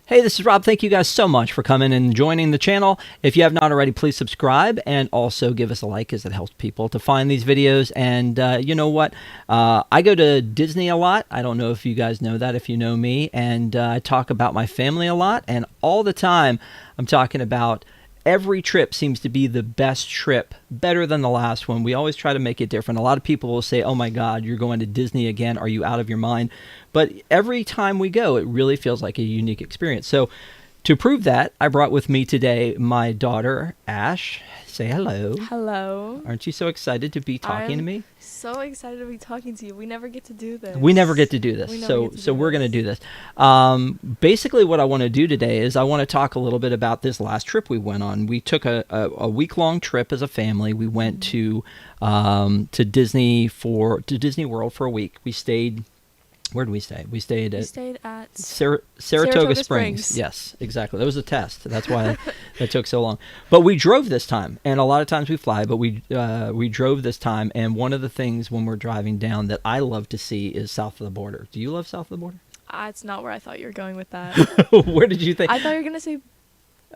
Hey, this is Rob. Thank you guys so much for coming and joining the channel. If you have not already, please subscribe and also give us a like, as it helps people to find these videos. And you know what? I go to Disney a lot. I don't know if you guys know that, if you know me. And I talk about my family a lot. And all the time, I'm talking about every trip seems to be the best trip, better than the last one. We always try to make it different. A lot of people will say, oh my God, you're going to Disney again. Are you out of your mind? But every time we go, it really feels like a unique experience. So to prove that, I brought with me today my daughter, Ash. Say hello. Hello. Aren't you so excited to be talking to me? So excited to be talking to you. We never get to do this. We never get to do this. So we're going to do this. Basically, what I want to do today is I want to talk a little bit about this last trip we went on. We took a week-long trip as a family. We went to Disney World for a week. We stayed. Where did we stay? We stayed at Saratoga Springs. Yes, exactly. That was a test. That's why that took so long. But we drove this time, and a lot of times we fly, but we drove this time. And one of the things when we're driving down that I love to see is south of the border. Do you love south of the border? It's not where I thought you were going with that. Where did you think? I thought you were going to say...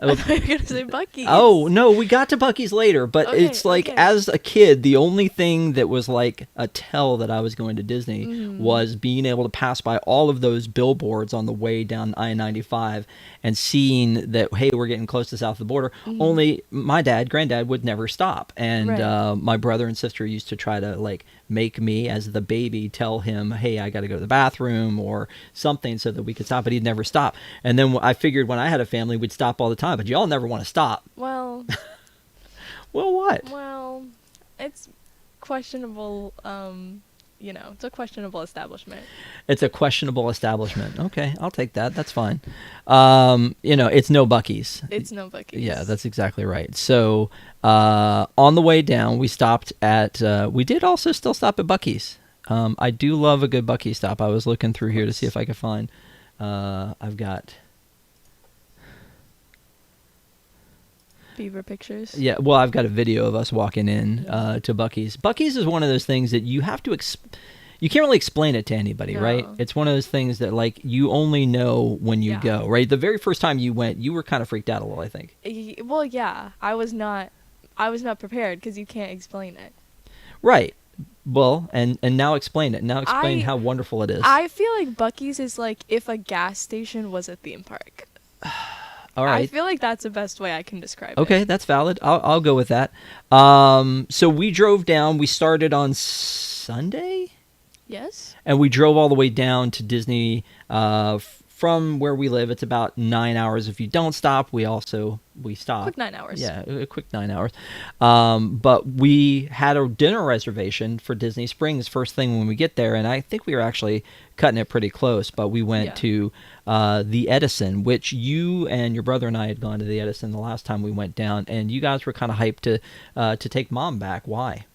I thought you were going to say Buc-ee's. Oh, no, we got to Buc-ee's later, but it's like, as a kid, the only thing that was like a tell that I was going to Disney was being able to pass by all of those billboards on the way down I-95 and seeing that, hey, we're getting close to south of the border. Only my granddad would never stop. And my brother and sister used to try to like make me, as the baby, tell him, hey, I got to go to the bathroom or something so that we could stop, but he'd never stop. And then I figured when I had a family, we'd stop all the time, but y'all never want to stop. Well... Well, what? Well, it's questionable, it's a questionable establishment. It's a questionable establishment. Okay, I'll take that. That's fine. It's no Buc-ee's. It's no Buc-ee's. Yeah, that's exactly right. So on the way down, we stopped at, we did also still stop at Buc-ee's. I do love a good Buc-ee's stop. I was looking through here to see if I could find, I've got... Beaver pictures. Yeah, well, I've got a video of us walking in to Buc-ee's. Buc-ee's is one of those things that you have to you can't really explain it to anybody, right? It's one of those things that like you only know when you go, right? The very first time you went, you were kind of freaked out a little, I think. Well, yeah, I was not prepared because you can't explain it. Right. Well, and now explain it. Now explain how wonderful it is. I feel like Buc-ee's is like if a gas station was a theme park. All right. I feel like that's the best way I can describe it. Okay, that's valid. I'll go with that. So we drove down. We started on Sunday? Yes. And we drove all the way down to Disney from where we live. It's about 9 hours. If you don't stop, we stop. Quick 9 hours. Yeah, a quick 9 hours. But we had a dinner reservation for Disney Springs first thing when we get there, and I think we were actually cutting it pretty close, but we went to the Edison, which you and your brother and I had gone to the Edison the last time we went down, and you guys were kind of hyped to take Mom back. Why?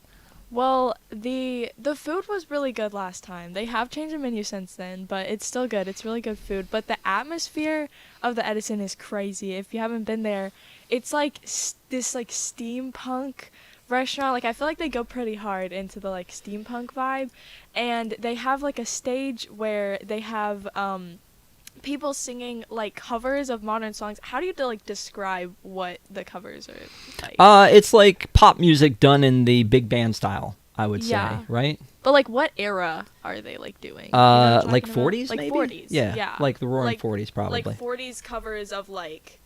Well, the food was really good last time. They have changed the menu since then, but it's still good. It's really good food. But the atmosphere of the Edison is crazy. If you haven't been there, it's like this like steampunk restaurant. Like I feel like they go pretty hard into the like steampunk vibe, and they have like a stage where they have people singing like covers of modern songs. How do you like describe what the covers are like? It's like pop music done in the big band style, I would say, right? But like what era are they like doing? Like 40s, like maybe? 40s. Yeah, like the Roaring 40s, probably. Like 40s covers of like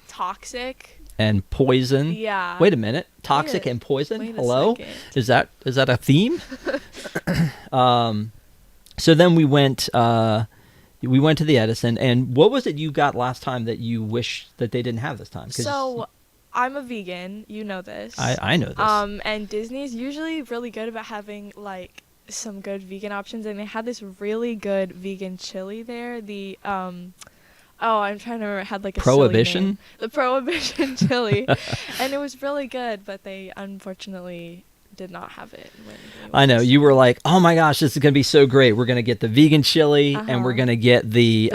Toxic and Poison. Yeah. Wait a minute, Toxic and Poison. Hello, is that a theme? So then we went. We went to the Edison, and what was it you got last time that you wish that they didn't have this time? So, I'm a vegan. You know this. I know this. And Disney's usually really good about having like some good vegan options, and they had this really good vegan chili there. The I'm trying to remember. It had like a Prohibition. silly name. The Prohibition chili, and it was really good, but they unfortunately did not have it. I know, you were like, oh my gosh, this is gonna be so great, we're gonna get the vegan chili and we're gonna get the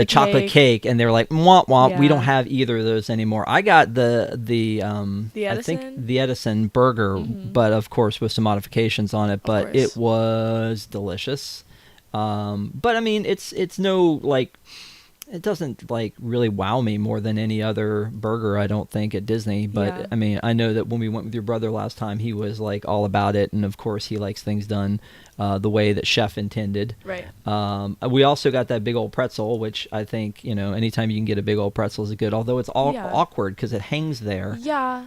chocolate cake, and they were like, womp womp, we don't have either of those anymore. I got the Edison? I think the Edison burger, but of course with some modifications on it, but it was delicious. But I mean, it's no like it doesn't like really wow me more than any other burger, I don't think, at Disney. But Yeah. I mean, I know that when we went with your brother last time, he was like all about it, and of course he likes things done the way that chef intended. Right. We also got that big old pretzel, which I think, anytime you can get a big old pretzel is good. Although it's all Yeah. awkward because it hangs there. Yeah.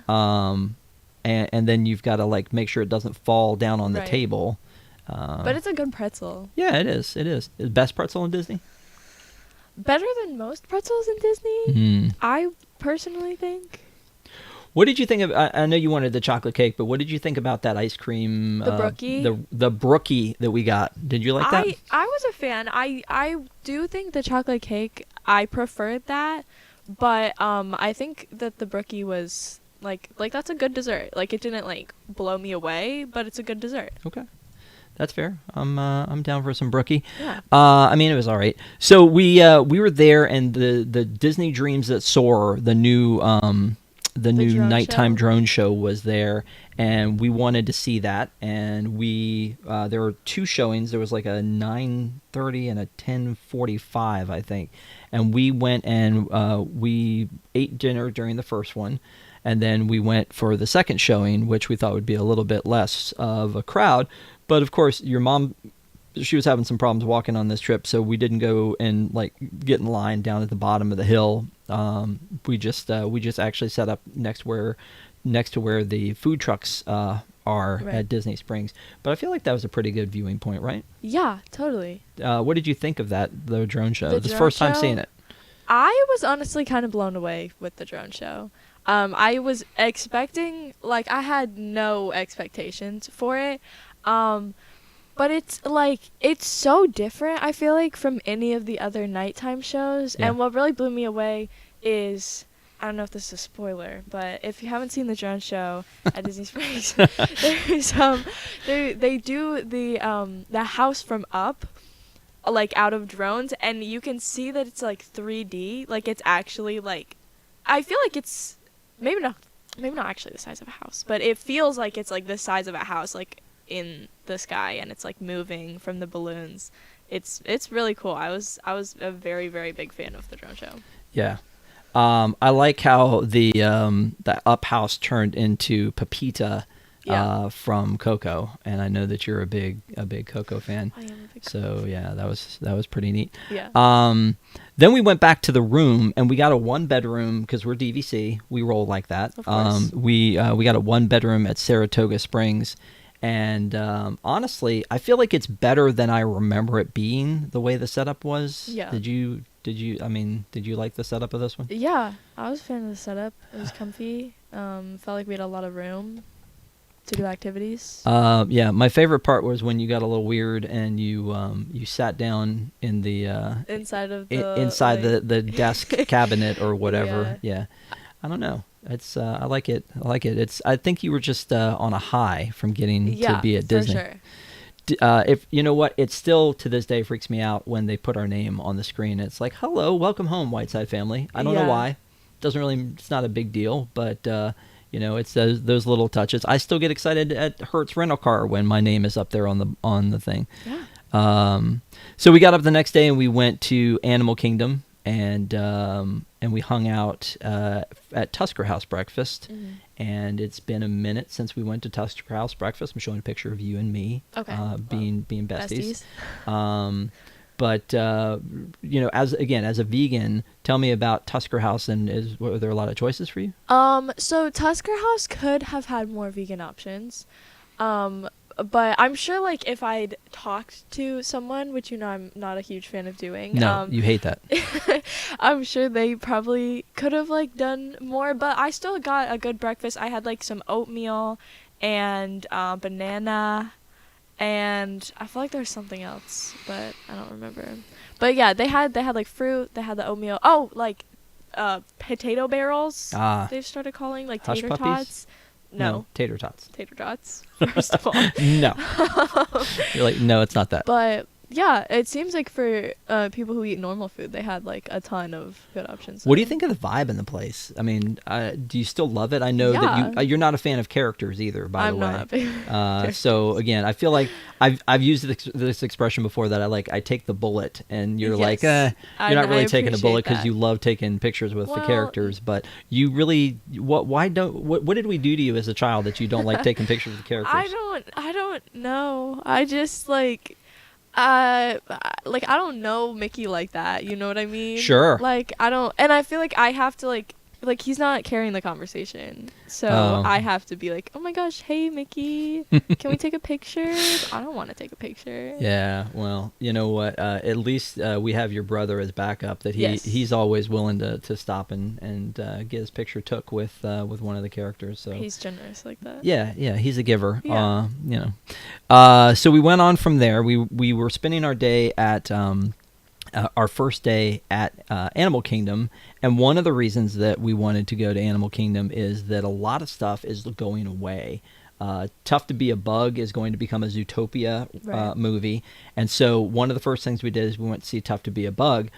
And then you've got to like make sure it doesn't fall down on the Right. table. But it's a good pretzel. Yeah, it is. It is. The best pretzel in Disney? Better than most pretzels in Disney, Mm. I personally think. What did you think of? I know you wanted the chocolate cake, but what did you think about that ice cream? The brookie? The brookie that we got. Did you like that? I was a fan. I do think the chocolate cake, I preferred that, but I think that the brookie was like that's a good dessert. Like it didn't like blow me away, but it's a good dessert. Okay, that's fair. I'm down for some brookie. Yeah. I mean, it was all right. So we were there, and the Disney Dreams That Soar, the new drone nighttime show? drone show was there, and we wanted to see that. And we there were two showings. There was like a 9:30 and a 10:45, I think. And we went and we ate dinner during the first one. And then we went for the second showing, which we thought would be a little bit less of a crowd. But of course, your mom, she was having some problems walking on this trip, so we didn't go and like get in line down at the bottom of the hill. We just actually set up next to where the food trucks are Right. at Disney Springs. But I feel like that was a pretty good viewing point, right? Yeah, totally. What did you think of the drone show? The This is the drone first time show? seeing it. I was honestly kind of blown away with the drone show. I was expecting, like, I had no expectations for it. But it's so different, I feel like, from any of the other nighttime shows. Yeah. And what really blew me away is, I don't know if this is a spoiler, but if you haven't seen the drone show at Disney Springs, there's they do the house from up, like out of drones, and you can see that it's like 3D, like it's actually like, I feel like it's maybe not actually the size of a house, but it feels like it's like the size of a house, like in the sky, and it's like moving from the balloons. It's really cool. I was a very, very big fan of the drone show. Yeah. I like how the up house turned into Pepita Yeah. from Coco, and I know that you're a big Coco fan. I am a big So yeah, that was pretty neat. Yeah. Then we went back to the room, and we got a 1-bedroom because we're DVC. We roll like that. Of course. We got a 1-bedroom at Saratoga Springs, and honestly, I feel like it's better than I remember it being. The way the setup was. Yeah. Did you? I mean, did you like the setup of this one? Yeah, I was a fan of the setup. It was comfy. Felt like we had a lot of room to do activities. Yeah, my favorite part was when you got a little weird and you sat down in the Inside of the inside like- the desk cabinet or whatever. Yeah. I don't know. It's I like it. I think you were just on a high from getting to be at Disney. For sure. If you know what, it still to this day freaks me out when they put our name on the screen. It's like, "Hello, welcome home, Whiteside family." I don't know Yeah. why. It's not a big deal, but it's those little touches. I still get excited at Hertz Rental Car when my name is up there on the thing. Yeah. So we got up the next day and we went to Animal Kingdom and we hung out at Tusker House Breakfast. Mhm. And it's been a minute since we went to Tusker House Breakfast. I'm showing a picture of you and me, Okay. being besties. But as a vegan, tell me about Tusker House, and were there a lot of choices for you? So Tusker House could have had more vegan options. But I'm sure, like, if I'd talked to someone, which I'm not a huge fan of doing. No, you hate that. I'm sure they probably could have, like, done more, but I still got a good breakfast. I had, like, some oatmeal and banana, and I feel like there was something else, but I don't remember. But yeah, they had like fruit. They had the oatmeal. Oh, like potato barrels. They've started calling like Hush tater puppies? tots. No, tater tots. tater tots. First of all. No. You're like, no, it's not that. But Yeah, it seems like for people who eat normal food, they had like a ton of good options. What do you there. think of the vibe in the place? I mean, do you still love it? I know that Yeah, you're not a fan of characters either, by the I'm way. not a big So characters. again, I feel like I've used this expression before that I take the bullet, and you're like, Yes, you're not I really taking a bullet appreciate because that. you love taking pictures with the Well, characters, but you really what did we do to you as a child that you don't like taking pictures with the characters? I don't know. I just like I don't know Mickey like that. You know what I mean? Sure. Like I don't, and I feel like I have to like he's not carrying the conversation, so Oh. I have to be like, oh my gosh, hey Mickey, can we take a picture? I don't want to take a picture. Yeah, well, you know what? At least we have your brother as backup. That he's Yes, always willing to stop and get his picture took with one of the characters. So he's generous like that. yeah, he's a giver. Yeah. You know. So we went on from there. We were spending our day at our first day at Animal Kingdom, and one of the reasons that we wanted to go to Animal Kingdom is that a lot of stuff is going away. Tough to Be a Bug is going to become a Zootopia Right. movie, and so one of the first things we did is we went to see Tough to Be a Bug.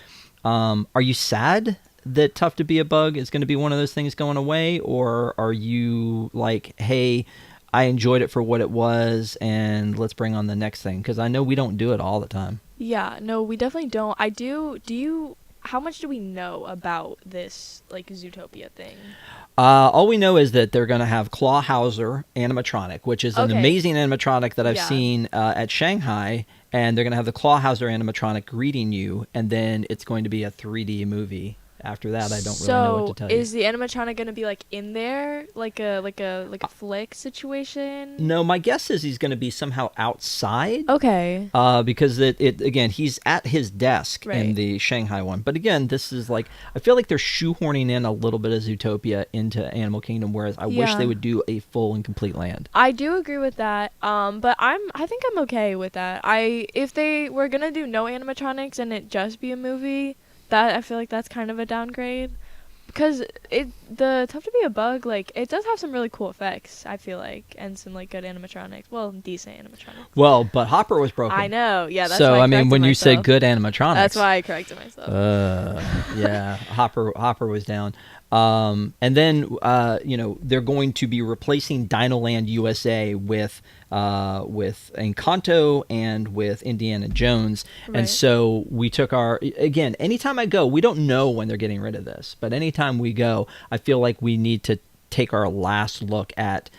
Are you sad that Tough to Be a Bug is going to be one of those things going away, or are you like, hey, I enjoyed it for what it was, and let's bring on the next thing? Because I know we don't do it all the time. Yeah, no, we definitely don't. I do. Do you? How much do we know about this like Zootopia thing? All we know is that they're going to have Clawhauser animatronic, which is an Okay. amazing animatronic that I've Yeah. seen at Shanghai. And they're going to have the Clawhauser animatronic greeting you, and then it's going to be a 3D movie. After that, I don't really know what to So tell you. is the animatronic gonna be like in there, like a flick situation? No, my guess is he's going to be somehow outside. Okay. Because it again, he's at his desk in Right. the Shanghai one. But again, this is like, I feel like they're shoehorning in a little bit of Zootopia into Animal Kingdom, whereas I wish they Yeah. would do a full and complete land. I do agree with that. But I think I'm okay with that. If they were gonna do no animatronics and it just be a movie, that I feel like that's kind of a downgrade. Because the Tough to Be a Bug, like it does have some really cool effects, I feel like, and some like good animatronics. Well, decent animatronics. Well, but Hopper was broken. I know. Yeah, that's So why I I mean, corrected when you say myself. good animatronics, That's why I corrected myself. yeah, Hopper was down. And then they're going to be replacing Dinoland USA with Encanto and with Indiana Jones. And Right. so we took again, anytime I go, we don't know when they're getting rid of this, but anytime we go, I feel like we need to take our last look at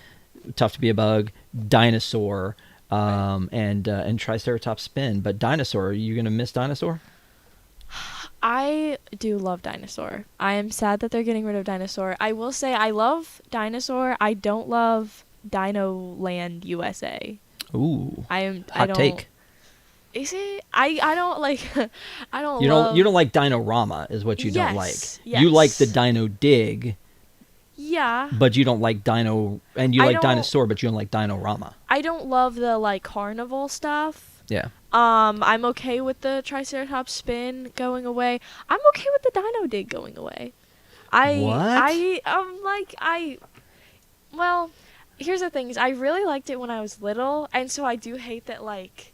Tough to Be a Bug, Dinosaur, and Triceratops Spin. But Dinosaur, are you gonna miss Dinosaur? I do love Dinosaur. I am sad that they're getting rid of Dinosaur. I will say I love Dinosaur. I don't love Dino Land USA. Ooh, I hot don't. take. Is it? I don't like. I don't You love. don't like Dinorama is what you don't like. Yes, You like the yes. Dino Dig, Yeah. but you don't like Dino, and you I like don't- Dinosaur, but you don't like Dinorama. I don't love the like carnival stuff. Yeah. I'm okay with the Triceratops spin going away. I'm okay with the Dino Dig going away. Well, here's the thing: is I really liked it when I was little, and so I do hate that like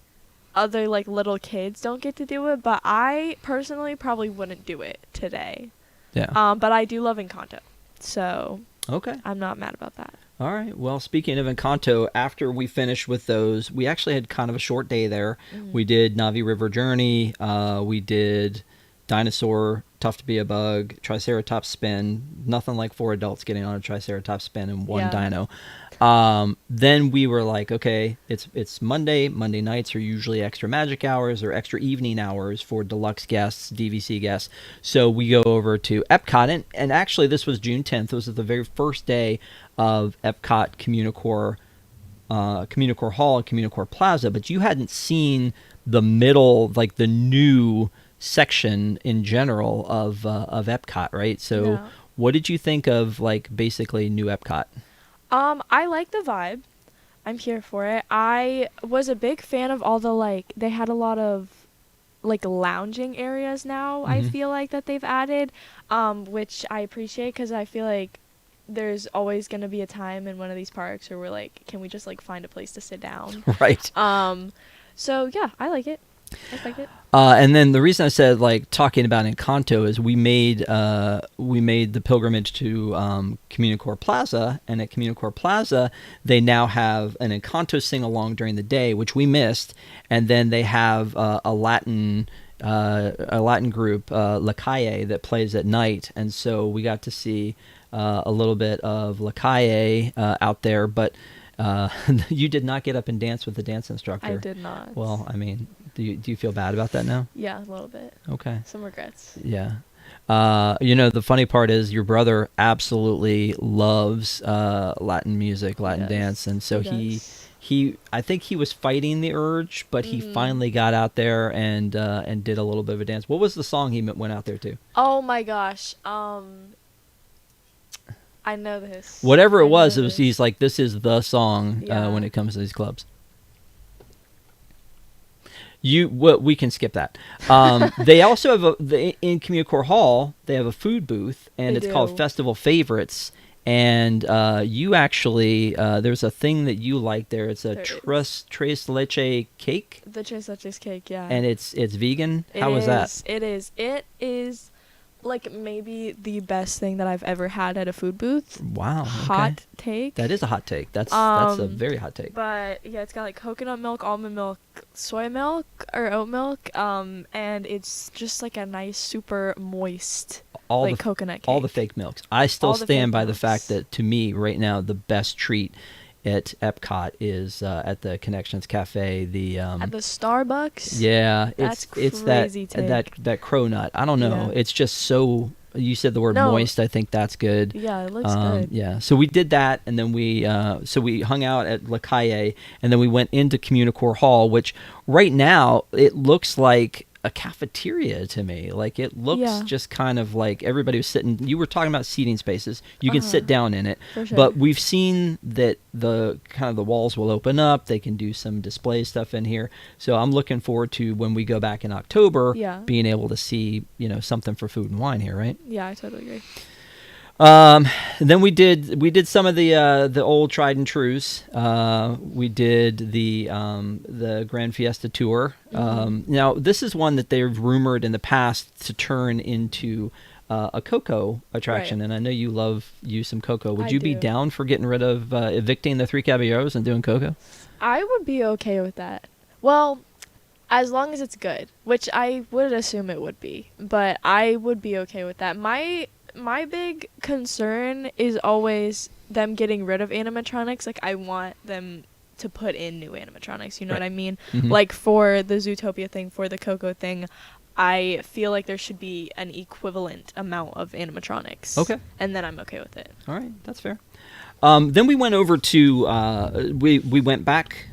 other like little kids don't get to do it. But I personally probably wouldn't do it today. Yeah. But I do love Encanto, so Okay. I'm not mad about that. All right. Well, speaking of Encanto, after we finished with those, we actually had kind of a short day there. We did Navi River Journey. We did Dinosaur, Tough to Be a Bug, Triceratops Spin. Nothing like four adults getting on a Triceratops Spin and one Yeah. dino. Then we were like, okay, it's Monday. Monday nights are usually extra magic hours or extra evening hours for deluxe guests, DVC guests. So we go over to Epcot, and actually this was June 10th. This was the very first day of Epcot Communicore Hall and Communicore Plaza, but you hadn't seen the middle, like the new section in general of Epcot, right? So No. what did you think of like basically new Epcot? I like the vibe. I'm here for it. I was a big fan of all the like they had a lot of like lounging areas now. I Mhm. feel like that they've added, which I appreciate because I feel like there's always gonna be a time in one of these parks where we're like, can we just like find a place to sit down? Right. So yeah, I like it. I expect it. And then the reason I said like talking about Encanto is we made the pilgrimage to Communicore Plaza, and at Communicore Plaza they now have an Encanto sing along during the day, which we missed, and then they have a Latin group, La Calle, that plays at night, and so we got to see a little bit of La Calle out there, but. You did not get up and dance with the dance instructor. I did not. Well, I mean, do you feel bad about that now? Yeah, a little bit. Okay. Some regrets. Yeah. The funny part is your brother absolutely loves Latin music, Latin dance, and so he I think he was fighting the urge, but he finally got out there and did a little bit of a dance. What was the song he went out there to? Oh my gosh. I know this. Whatever it was, he's like, this is the song when it comes to these clubs. We can skip that. They also have in Communicore Hall, they have a food booth, and it's called Festival Favorites. And you actually, there's a thing that you like there. It's a tres leche cake. The tres leches cake, yeah. And it's vegan. How was that? It is. Like maybe the best thing that I've ever had at a food booth. Wow. Okay. Hot take. That is a hot take. That's a very hot take. But yeah, it's got like coconut milk, almond milk, soy milk, or oat milk, and it's just like a nice, super moist coconut cake. All the fake milks. I still stand by the fact that to me right now the best treat at Epcot is at the Connections Cafe. At the Starbucks. Yeah, it's crazy. That cronut. I don't know. Yeah. It's just so. You said the word moist. I think that's good. Yeah, it looks good. Yeah, so we did that, and then we hung out at La Calle, and then we went into Communicore Hall, which right now it looks like a cafeteria to me. Like it looks just kind of like everybody was sitting. You were talking about seating spaces. You can sit down in it, for sure. But we've seen that the walls will open up. They can do some display stuff in here. So I'm looking forward to when we go back in October, being able to see something for food and wine here, right? Yeah, I totally agree. And then we did some of the old tried and trues. We did the Grand Fiesta tour. Now this is one that they've rumored in the past to turn into a Coco attraction, and I know you love some Coco. Would you be down for getting rid of evicting the Three Caballeros and doing Coco? I would be okay with that. Well, as long as it's good, which I would assume it would be, but I would be okay with that. My big concern is always them getting rid of animatronics. Like, I want them to put in new animatronics. You know what I mean? Mm-hmm. Like, for the Zootopia thing, for the Coco thing, I feel like there should be an equivalent amount of animatronics. Okay. And then I'm okay with it. All right. That's fair. Then we went over to, we went back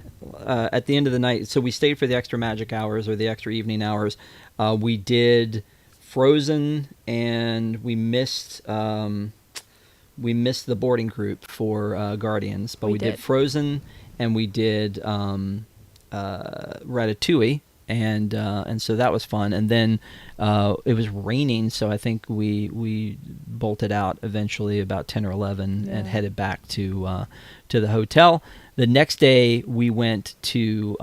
at the end of the night. So we stayed for the extra magic hours or the extra evening hours. We did Frozen, and we missed the boarding group for Guardians, but we did Frozen, and we did Ratatouille, and so that was fun. And then it was raining, so I think we bolted out eventually about 10 or 11 and headed back to the hotel. The next day we went to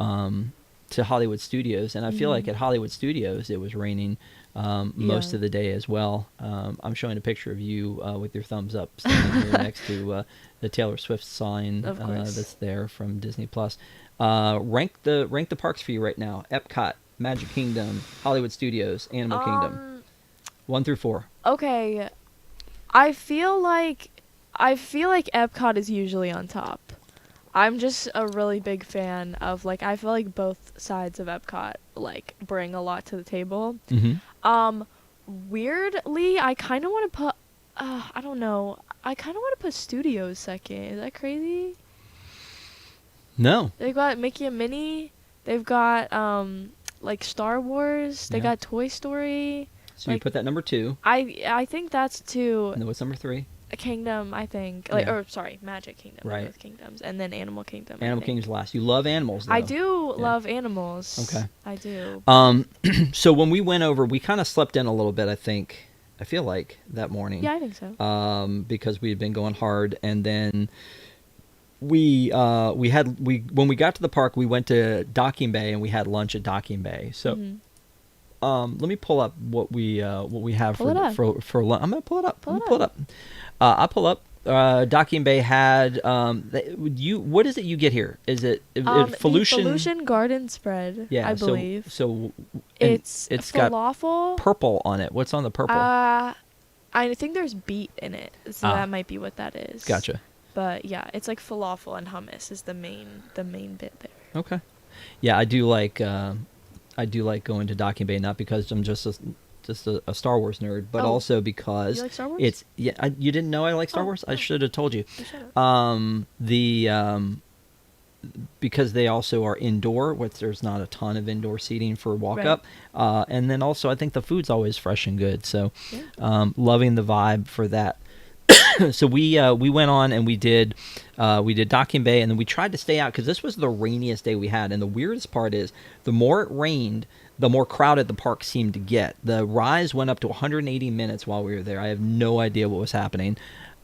Hollywood Studios, and I feel like at Hollywood Studios it was raining most of the day as well. I'm showing a picture of you with your thumbs up standing here next to the Taylor Swift sign that's there from Disney Plus. Rank the parks for you right now: Epcot, Magic Kingdom, Hollywood Studios, Animal Kingdom. 1 through 4. Okay, I feel like Epcot is usually on top. I'm just a really big fan of, like, I feel like both sides of Epcot, like, bring a lot to the table. Mm-hmm. Weirdly, I kind of want to put, I don't know, I kind of want to put Studios second. Is that crazy? No. They've got Mickey and Minnie. They've got, like, Star Wars. They got Toy Story. So you put that number 2. I think that's 2. And then what's number 3? Kingdom, I think. Magic Kingdom. Right. Both Kingdoms. And then Animal Kingdom. Animal Kingdom's last. You love animals, though. I do love animals. Okay. I do. So when we went over, we kind of slept in a little bit, I feel like, that morning. Yeah, I think so. Because we had been going hard, and then we when we got to the park, we went to Docking Bay and we had lunch at Docking Bay. So let me pull up what we have Pull it up. for lunch. I'm gonna pull it up. Pull Let me it pull it up. I'll pull up. Docking Bay had what is it you get here? Is it Felucian? The Felucian garden spread, Yeah, I believe. So It's got falafel. purple on it. What's on the purple? I think there's beet in it, so that might be what that is. Gotcha. But yeah, it's like falafel and hummus is the main bit there. Okay. Yeah, I do like going to Docking Bay, not because I'm just a Star Wars nerd, but also because You like Star Wars? it's you didn't know I like Star Wars? I should have told you. You should've. Because they also are indoor, which there's not a ton of indoor seating for walk Right. up, and then also I think the food's always fresh and good. So, Yeah. loving the vibe for that. So we went on and we did Docking Bay, and then we tried to stay out because this was the rainiest day we had. And the weirdest part is, the more it rained, the more crowded the park seemed to get. The rise went up to 180 minutes while we were there. I have no idea what was happening.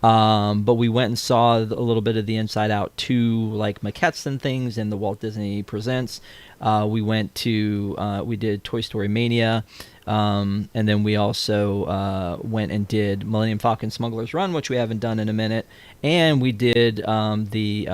But we went and saw a little bit of the Inside Out 2, like maquettes and things, and the Walt Disney Presents. We did Toy Story Mania. And then we also went and did Millennium Falcon Smuggler's Run, which we haven't done in a minute. And we did the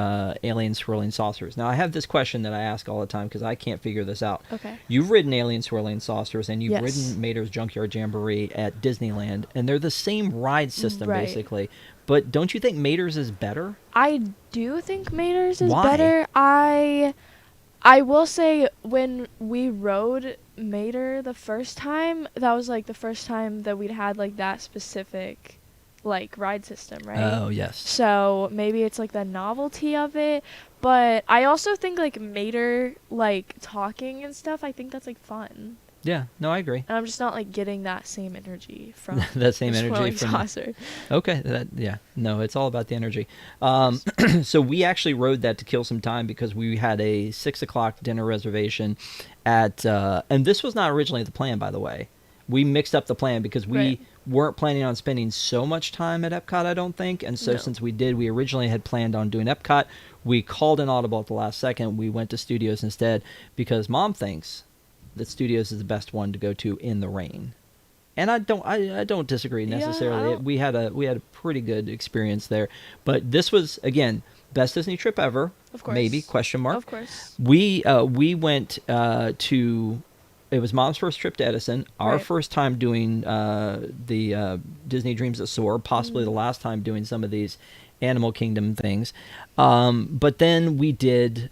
Alien Swirling Saucers. Now, I have this question that I ask all the time because I can't figure this out. Okay. You've ridden Alien Swirling Saucers, and you've Yes. ridden Mater's Junkyard Jamboree at Disneyland, and they're the same ride system, Right. basically. But don't you think Mater's is better? I do think Mater's is Why? better. I will say, when we rode Mater the first time, that was like the first time that we'd had like that specific like ride system, right? Oh, yes. So maybe it's like the novelty of it, but I also think like Mater, like talking and stuff, I think that's like fun. Yeah, no, I agree. And I'm just not like getting that same energy from That same the energy swirling from saucer. Okay, no, it's all about the energy. So we actually rode that to kill some time because we had a 6:00 dinner reservation at, and this was not originally the plan, by the way. We mixed up the plan because we Right. weren't planning on spending so much time at Epcot, I don't think. And so No. since we originally had planned on doing Epcot, we called an audible at the last second. We went to Studios instead because Mom thinks that Studios is the best one to go to in the rain. And I don't disagree necessarily. Yeah, We had a pretty good experience there. But this was, again, best Disney trip ever. Of course. Maybe, question mark. Of course. We went to, it was Mom's first trip to Edison, our Right. first time doing the Disney Dreams that Soar, possibly the last time doing some of these Animal Kingdom things. But then we did,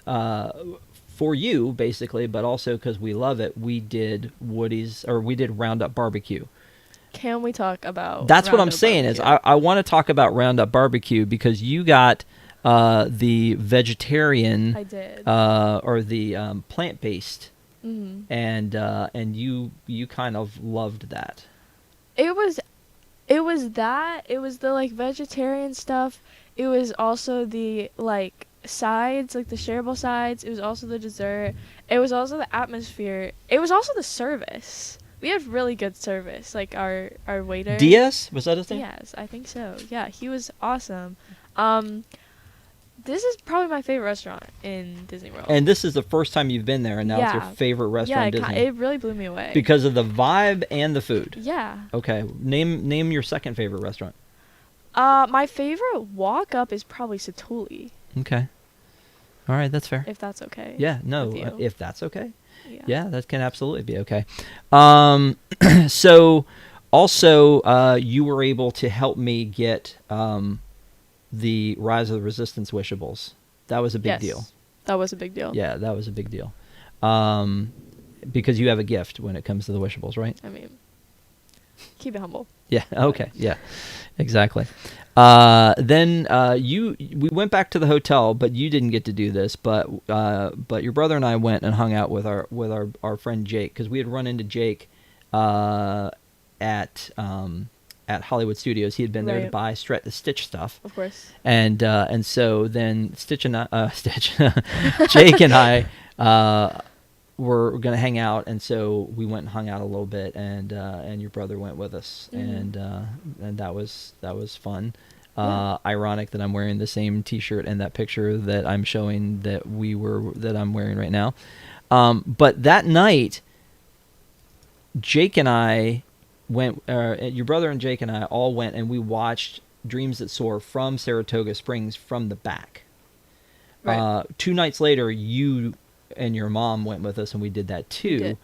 for you, basically, but also because we love it, we did Roundup Barbecue. Can we talk about That's what I'm Roundup saying is Barbecue? I want to talk about Roundup Barbecue because you got the vegetarian I did. or the plant-based, Mhm. and you kind of loved that. It was that. It was the like vegetarian stuff. It was also the like sides, like the shareable sides. It was also the dessert. It was also the atmosphere. It was also the service. We had really good service. Like our waiter. Diaz, was that his name? Yes, I think so. Yeah, he was awesome. This is probably my favorite restaurant in Disney World. And this is the first time you've been there, and now it's your Yeah. favorite restaurant in Disney. It really blew me away. Because of the vibe and the food. Yeah. Okay, name your second favorite restaurant. My favorite walk up is probably Satuli, Okay. All right, that's fair. if that's okay. Yeah, no, with you. if that's okay. Yeah. Yeah, that can absolutely be okay. So, also, you were able to help me get the Rise of the Resistance wishables. That was a big Yes, deal. That was a big deal. Yeah, that was a big deal. Because you have a gift when it comes to the wishables, right? I mean, keep it humble. Yeah. Okay. Yeah. Exactly. Then we went back to the hotel, but you didn't get to do this. But your brother and I went and hung out with our friend Jake because we had run into Jake at Hollywood Studios. He had been there to Right. buy the Stitch stuff. Of course. And so then Jake and I were going to hang out, and so we went and hung out a little bit, and your brother went with us, Mhm. and that was fun. Yeah. Ironic that I'm wearing the same T-shirt in that picture that I'm showing that I'm wearing right now. But that night, Jake and I went. Your brother and Jake and I all went, and we watched Dreams That Soar from Saratoga Springs from the back. Right. 2 nights later, you and your mom went with us, and we did that We too. did.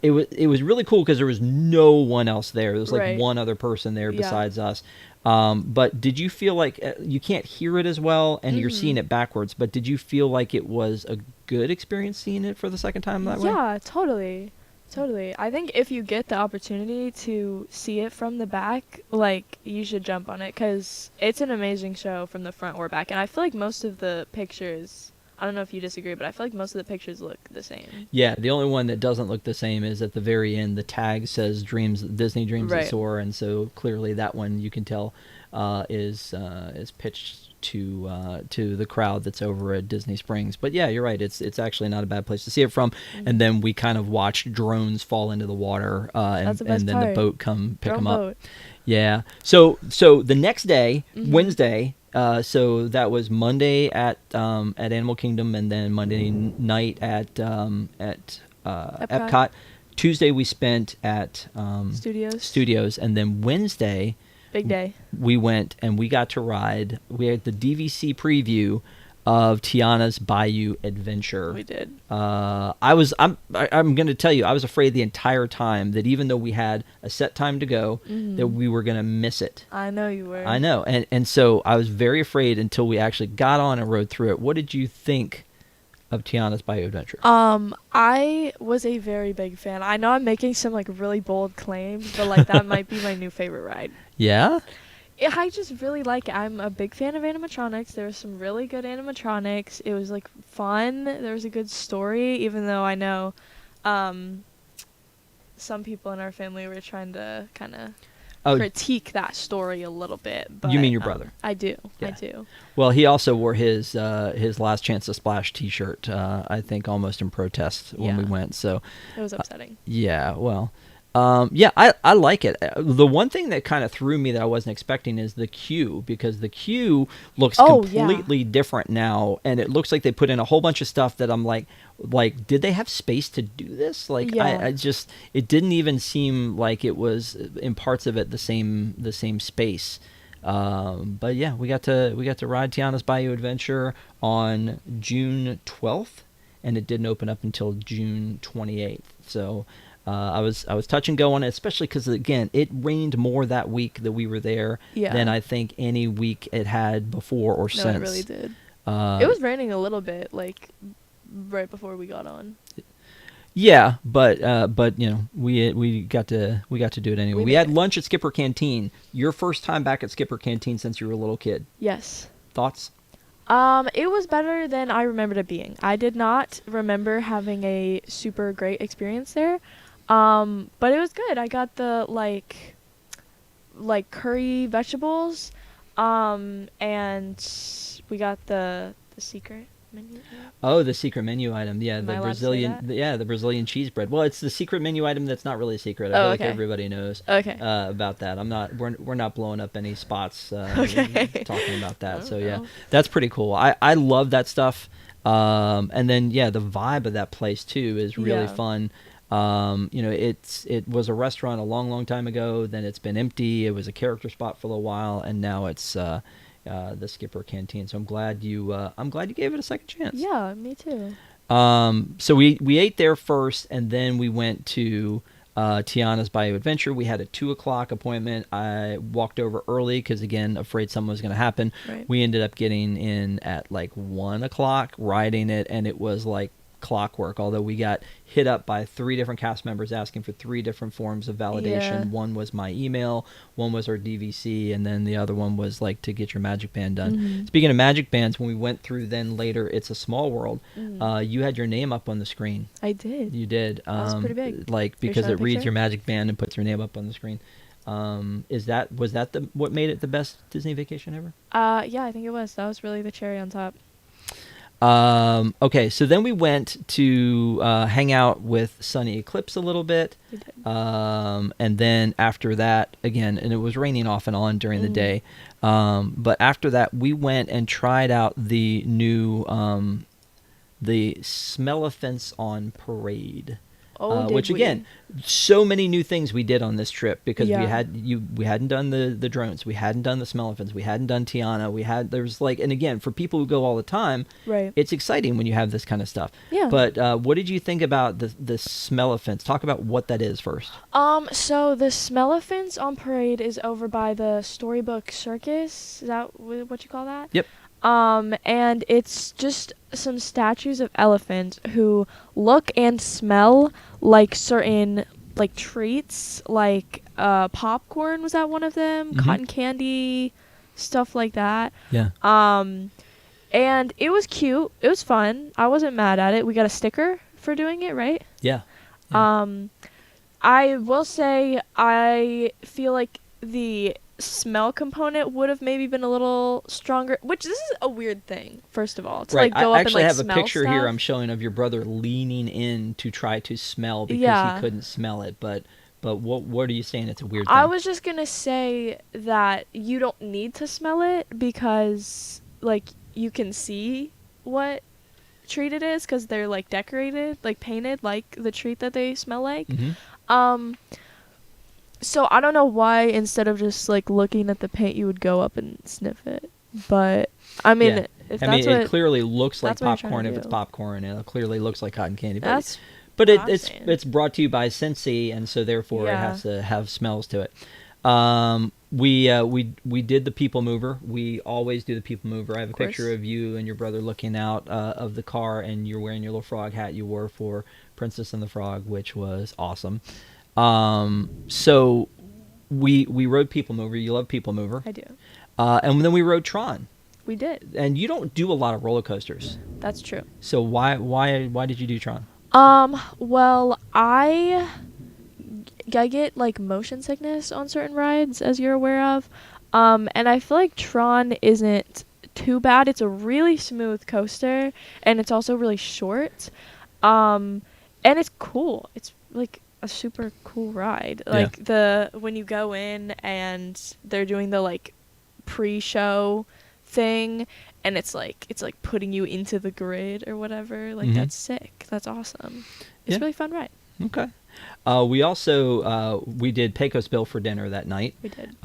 It was really cool because there was no one else there. There was like Right. one other person there Yeah. besides us. But did you feel like you can't hear it as well, and you're seeing it backwards? But did you feel like it was a good experience seeing it for the second time that way? Yeah, totally. Totally. I think if you get the opportunity to see it from the back, like, you should jump on it because it's an amazing show from the front or back. And I feel like most of the pictures, I don't know if you disagree, but I feel like most of the pictures look the same. Yeah, the only one that doesn't look the same is at the very end. The tag says Disney Dreams That Right. Soar, and so clearly that one you can tell is pitched to the crowd that's over at Disney Springs. But yeah, you're right. It's actually not a bad place to see it from. And then we kind of watched drones fall into the water, That's the best and then the part. boat come pick Drone them up. boat. Yeah. So the next day, Wednesday. So that was Monday at Animal Kingdom, and then Monday night at Epcot. Tuesday we spent at Studios, and then Wednesday Big day. we went and we got to ride. We had the DVC preview of Tiana's Bayou Adventure. We did. I'm going to tell you, I was afraid the entire time that even though we had a set time to go, that we were going to miss it. I know you were. I know, and so I was very afraid until we actually got on and rode through it. What did you think of Tiana's Bayou Adventure? I was a very big fan. I know I'm making some like really bold claims, but like that might be my new favorite ride. Yeah? I just really like it. I'm a big fan of animatronics. There was some really good animatronics. It was like fun. There was a good story, even though I know some people in our family were trying to kind of critique that story a little bit. But, you mean your brother? I do. Yeah. I do. Well, he also wore his Last Chance to Splash T-shirt, I think almost in protest when we Yeah. went. So It was upsetting. yeah, well, I like it. The one thing that kind of threw me that I wasn't expecting is the queue, because the queue looks completely different now, and it looks like they put in a whole bunch of stuff that I'm like, did they have space to do this? Like, Yeah. I just, it didn't even seem like it was in parts of it the same space. But yeah, we got to ride Tiana's Bayou Adventure on June 12th, and it didn't open up until June 28th. So I was touch and go on it, especially because again, it rained more that week that we were there than I think any week it had before or since. No, it really did. It was raining a little bit, like right before we got on. Yeah, but you know, we got to do it anyway. We had lunch at Skipper Canteen. Your first time back at Skipper Canteen since you were a little kid. Yes. Thoughts? It was better than I remembered it being. I did not remember having a super great experience there. But it was good. I got the like curry vegetables, and we got the secret menu. Oh, the secret menu item. Yeah, Am the I allowed to say Brazilian. that? The Brazilian cheese bread. Well, it's the secret menu item that's not really a secret. I Oh, feel like okay. everybody knows. Okay. About that. We're not blowing up any spots. Okay. Talking about that. So yeah, know. that's pretty cool. I love that stuff. And then yeah, the vibe of that place too is really Yeah. fun. You know, it was a restaurant a long time ago. Then it's been empty. It was a character spot for a little while, and now it's the Skipper Canteen. So I'm glad you gave it a second chance. Yeah, me too. So we ate there first, and then we went to Tiana's Bayou Adventure. We had a 2:00 appointment. I walked over early because, again, afraid something was going to happen. Right. We ended up getting in at like 1:00, riding it, and it was like clockwork, although we got hit up by 3 different cast members asking for 3 different forms of validation. Yeah. One was my email, one was our DVC, and then the other one was like to get your Magic Band done. Mhm. Speaking of Magic Bands, when we went through then later It's a Small World, you had your name up on the screen. I did. You did. That was pretty big. Like, Can you because show it the reads picture? your Magic Band and puts your name up on the screen. Was that what made it the best Disney vacation ever? Yeah, I think it was. That was really the cherry on top. Okay, so then we went to hang out with Sunny Eclipse a little bit. We did. And then after that, again, and it was raining off and on during the day. But after that, we went and tried out the new the Smell-O-Fence on Parade. Oh, Which did again, so many new things we did on this trip because Yeah. we hadn't done the drones, we hadn't done the Smell-O-Fence, we hadn't done Tiana, there's like, and again, for people who go all the time, Right. it's exciting when you have this kind of stuff. Yeah. But what did you think about the Smell-O-Fence? Talk about what that is first. So the Smell-O-Fence on Parade is over by the Storybook Circus. Is that what you call that? Yep. And it's just some statues of elephants who look and smell like certain like treats, like popcorn was that one of them, cotton candy, stuff like that. Yeah. And it was cute. It was fun. I wasn't mad at it. We got a sticker for doing it, right? Yeah. I will say I feel like the smell component would have maybe been a little stronger, which this is a weird thing, first of all, to Right. like go I up actually and like have a smell picture stuff. here I'm showing of your brother leaning in to try to smell because Yeah. he couldn't smell it. But what are you saying? It's a weird thing. I was just gonna say that you don't need to smell it because like you can see what treat it is because they're like decorated, like painted like the treat that they smell like. So I don't know why instead of just like looking at the paint you would go up and sniff it. But I mean, Yeah. if I that's mean, what it clearly looks like that's what you're trying popcorn to if it's do. popcorn, and it clearly looks like cotton candy. That's But what I'm it's saying. it's brought to you by Scentsy, and so therefore it Yeah. has to have smells to it. We did the People Mover. We always do the People Mover. I have a course. picture of you and your brother looking out of the car, and you're wearing your little frog hat you wore for Princess and the Frog, which was awesome. So we rode People Mover. You love People Mover. I do. And then we rode Tron. We did. And you don't do a lot of roller coasters. That's true. So why did you do Tron? Well, I get like motion sickness on certain rides, as you're aware of. And I feel like Tron isn't too bad. It's a really smooth coaster, and it's also really short. And it's cool. It's like a super cool ride. Like when you go in and they're doing the like pre-show thing, and it's like putting you into the grid or whatever. Like that's sick. That's awesome. It's Yeah. a really fun ride. Okay. We also we did Pecos Bill for dinner that night. We did.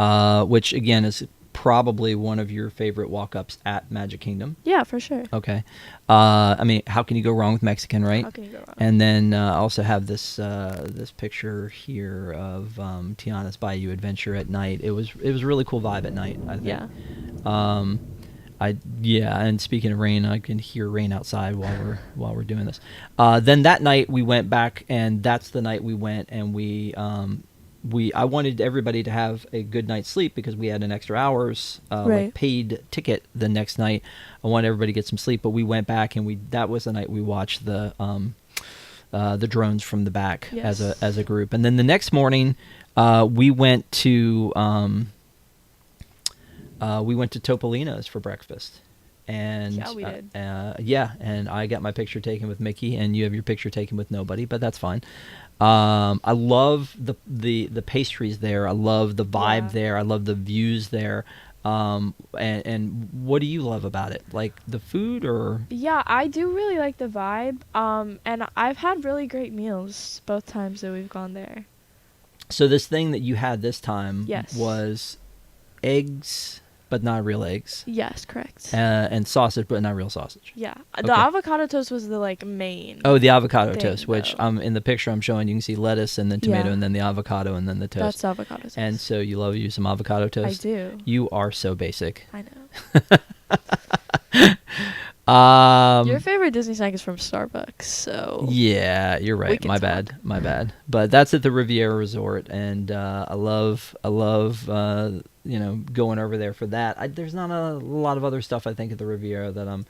Which again is probably one of your favorite walk-ups at Magic Kingdom. Yeah, for sure. Okay. I mean, how can you go wrong with Mexican, right? How can you go wrong? And then I also have this this picture here of Tiana's Bayou adventure at night. It was a really cool vibe at night, I think. Yeah. And speaking of rain, I can hear rain outside while we're doing this. Then that night we went back, and that's the night we went, and I wanted everybody to have a good night's sleep because we had an extra hours like paid ticket the next night. I wanted everybody to get some sleep, but we went back, and that was the night we watched the drones from the back as a group. And then the next morning we went to Topolino's for breakfast. And Yeah, we did. And I got my picture taken with Mickey, and you have your picture taken with nobody, but that's fine. I love the pastries there. I love the vibe there. I love the views there. And what do you love about it? Like the food, or? Yeah, I do really like the vibe. And I've had really great meals both times that we've gone there. So this thing that you had this time Yes. was eggs, but not real eggs. Yes, correct. And sausage, but not real sausage. Yeah. Okay. The avocado toast was the like main. Oh, the avocado thing, toast, which though. in the picture I'm showing, you can see lettuce and then tomato Yeah. and then the avocado and then the toast. That's avocado toast. And so you love you some avocado I toast? do. You are so basic. I know. Your favorite Disney snack is from Starbucks, so Yeah, you're We right. can My talk. bad. But that's at the Riviera Resort, and I love going over there for that. There's not a lot of other stuff I think at the Riviera that I'm.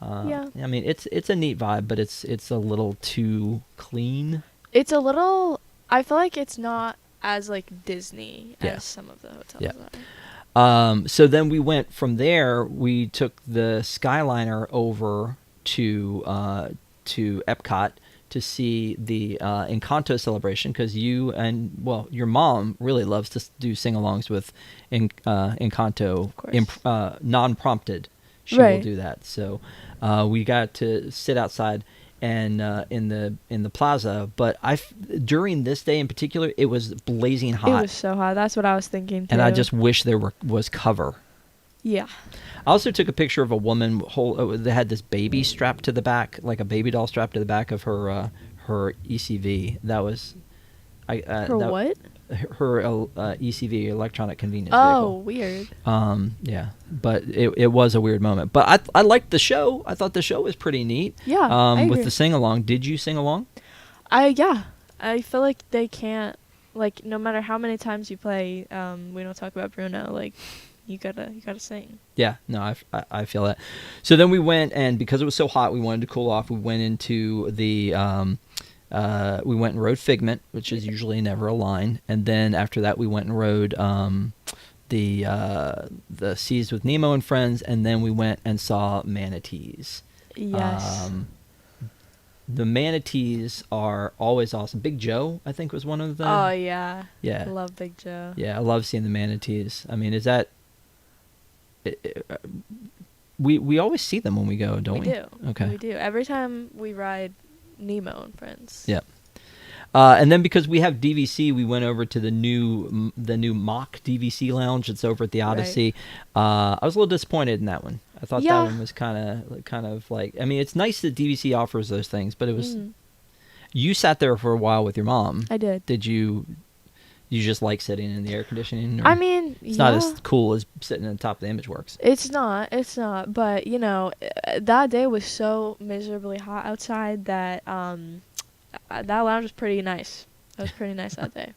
Yeah. I mean, it's a neat vibe, but it's a little too clean. it's a little. I feel like it's not as like Disney Yeah. as some of the hotels Yeah. are. So then we went from there. We took the Skyliner over to Epcot to see the Encanto celebration, because your mom really loves to do sing-alongs with Encanto, non-prompted. She will do that. So we got to sit outside and in the plaza, but during this day in particular, it was blazing hot. It was so hot. That's what I was thinking too. And I just wish there was cover. Yeah. I also took a picture of a woman that had this baby strapped to the back, like a baby doll strapped to the back of her ECV. That was what? Her ECV, electronic convenience vehicle. vehicle. Weird. Yeah, but it was a weird moment. But I liked the show. I thought the show was pretty neat. Yeah, I agree. With the sing along. Did you sing along? Yeah. I feel like they can't, like, no matter how many times you play, we don't talk about Bruno, like, you gotta sing. Yeah, no, I feel that. So then we went, and because it was so hot, we wanted to cool off. We went into the we went and rode Figment, which is usually never a line, and then after that we went and rode the Seas with Nemo and Friends, and then we went and saw manatees. Yes. The manatees are always awesome. Big Joe, I think, was one of them. Oh yeah. Yeah. I love Big Joe. Yeah, I love seeing the manatees. I mean, is that we always see them when we go, don't we? We do. Okay. We do. Every time we ride Nemo and Friends. Yeah. And then because we have DVC, we went over to the new mock DVC lounge that's over at the Odyssey. Right. I was a little disappointed in that one. I thought that one was kind of like, I mean, it's nice that DVC offers those things, but it was. You sat there for a while with your mom. I did. Did you just like sitting in the air conditioning? I mean, it's not as cool as sitting at the top of the ImageWorks. It's not. But that day was so miserably hot outside that that lounge was pretty nice. It was pretty nice that day.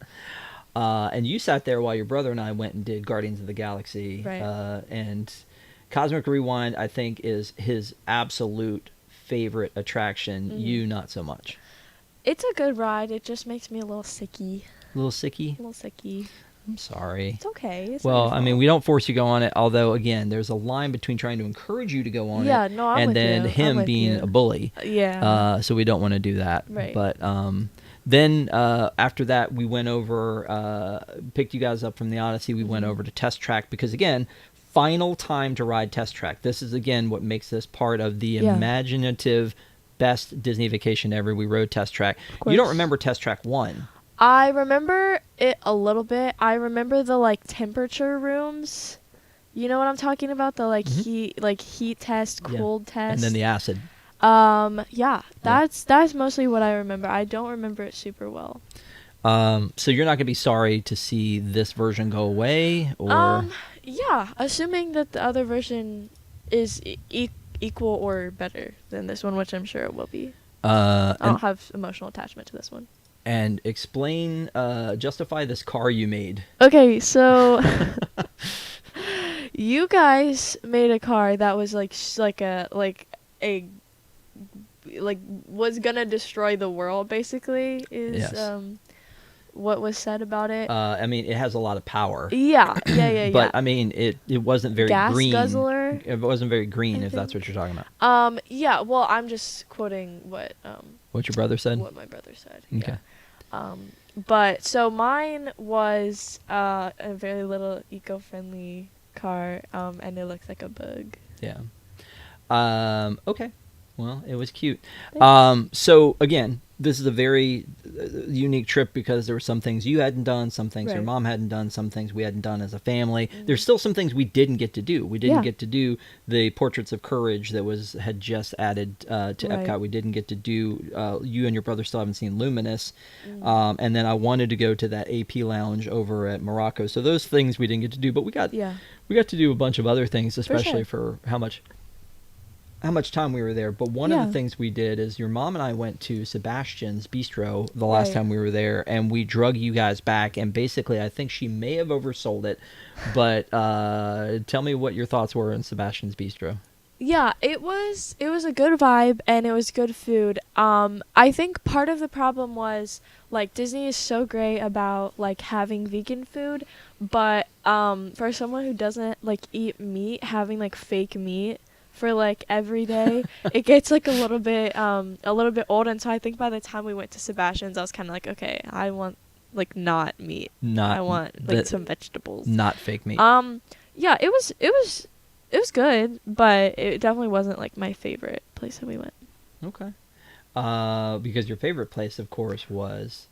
And you sat there while your brother and I went and did Guardians of the Galaxy. Right. And Cosmic Rewind, I think, is his absolute favorite attraction. You, not so much. It's a good ride. It just makes me a little sicky. A little sicky? A little sicky. I'm sorry. It's okay. Well, I mean, we don't force you to go on it, although, again, there's a line between trying to encourage you to go on it and then him being a bully. Yeah. So we don't want to do that. Right. But then after that, we went over, picked you guys up from the Odyssey. We went over to Test Track because, again, final time to ride Test Track. This is, again, what makes this part of the imaginative best Disney vacation ever. We rode Test Track. You don't remember Test Track 1. I remember it a little bit. I remember the like temperature rooms. You know what I'm talking about? The heat test, cold test, and then the acid. That's mostly what I remember. I don't remember it super well. So you're not gonna be sorry to see this version go away, or assuming that the other version is equal or better than this one, which I'm sure it will be. I don't have emotional attachment to this one. And explain, justify this car you made. Okay, so you guys made a car that was was gonna destroy the world. Basically, what was said about it. I mean, it has a lot of power. Yeah. But I mean, it wasn't very green. Gas guzzler. It wasn't very green, if that's what you're talking about. Yeah. Well, I'm just quoting what your brother said. What my brother said. Okay. Yeah. But so mine was a very little eco-friendly car, and it looks like a bug. Yeah. Okay. Well, it was cute. So again, this is a very unique trip because there were some things you hadn't done, some things your mom hadn't done, some things we hadn't done as a family. There's still some things we didn't get to do. We didn't get to do the Portraits of Courage that had just added to Epcot. We didn't get to do. You and your brother still haven't seen Luminous, and then I wanted to go to that AP Lounge over at Morocco. So those things we didn't get to do, but we got to do a bunch of other things, especially for how much time we were there. But one of the things we did is your mom and I went to Sebastian's Bistro the last time we were there, and we drug you guys back, and basically I think she may have oversold it, but tell me what your thoughts were in Sebastian's Bistro. Yeah, it was a good vibe, and it was good food. I think part of the problem was, like, Disney is so great about, like, having vegan food, but for someone who doesn't, like, eat meat, having, like, fake meat for like every day, it gets like a little bit old. And so I think by the time we went to Sebastian's, I was kind of like, okay, I want like not meat. I want like some vegetables. Not fake meat. Yeah, it was good, but it definitely wasn't like my favorite place that we went. Okay. Because your favorite place, of course, was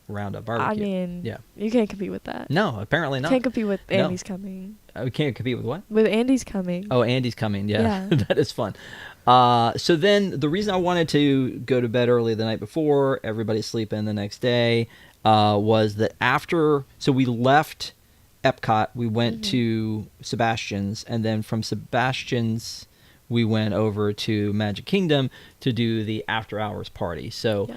Roundup Barbecue. I mean, yeah, you can't compete with that. No, apparently not. Can't compete with Andy's Coming. We can't compete with what? With Andy's Coming. Oh, Andy's Coming. Yeah. That is fun. So then the reason I wanted to go to bed early the night before, everybody sleeping the next day, was that so we left Epcot, we went to Sebastian's, and then from Sebastian's we went over to Magic Kingdom to do the after hours party. So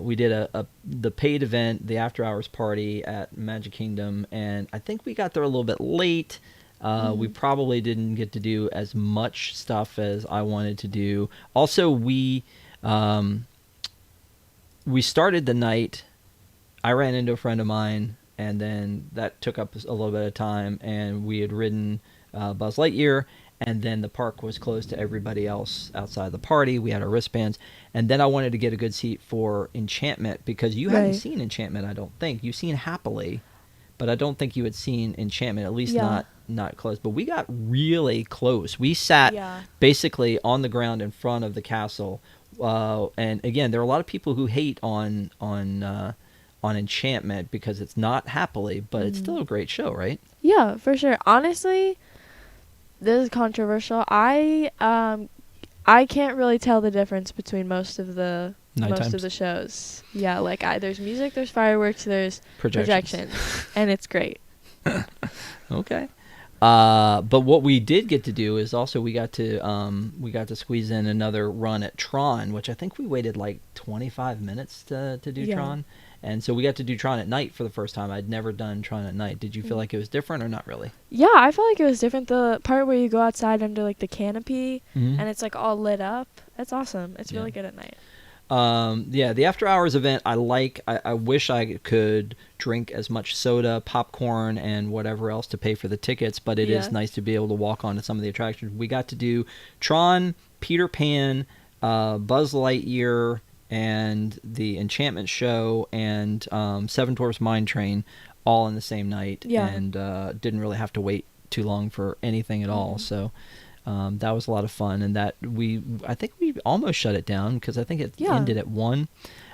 we did the paid event, the after hours party at Magic Kingdom, and I think we got there a little bit late. We probably didn't get to do as much stuff as I wanted to do. Also, we started the night. I ran into a friend of mine, and then that took up a little bit of time, and we had ridden Buzz Lightyear, and then the park was closed to everybody else outside the party. We had our wristbands, and then I wanted to get a good seat for Enchantment, because you hadn't seen Enchantment, I don't think. You've seen Happily, but I don't think you had seen Enchantment, at least not close. But we got really close. We sat basically on the ground in front of the castle, and again, there are a lot of people who hate on Enchantment because it's not Happily, but it's still a great show, right? Yeah, for sure. Honestly, this is controversial. I can't really tell the difference between most of the shows. Yeah, like there's music, there's fireworks, there's projections, and it's great. Okay. But what we did get to do is also we got to squeeze in another run at Tron, which I think we waited like 25 minutes to do Tron. And so we got to do Tron at night for the first time. I'd never done Tron at night. Did you feel like it was different or not really? Yeah, I felt like it was different. The part where you go outside under like the canopy and it's like all lit up, it's awesome. It's really good at night. The after hours event I like. I wish I could drink as much soda, popcorn, and whatever else to pay for the tickets, but it is nice to be able to walk onto some of the attractions. We got to do Tron, Peter Pan, Buzz Lightyear, and the Enchantment Show, and Seven Dwarfs Mine Train all in the same night, and didn't really have to wait too long for anything at all. So that was a lot of fun, and I think we almost shut it down because I think it ended at 1.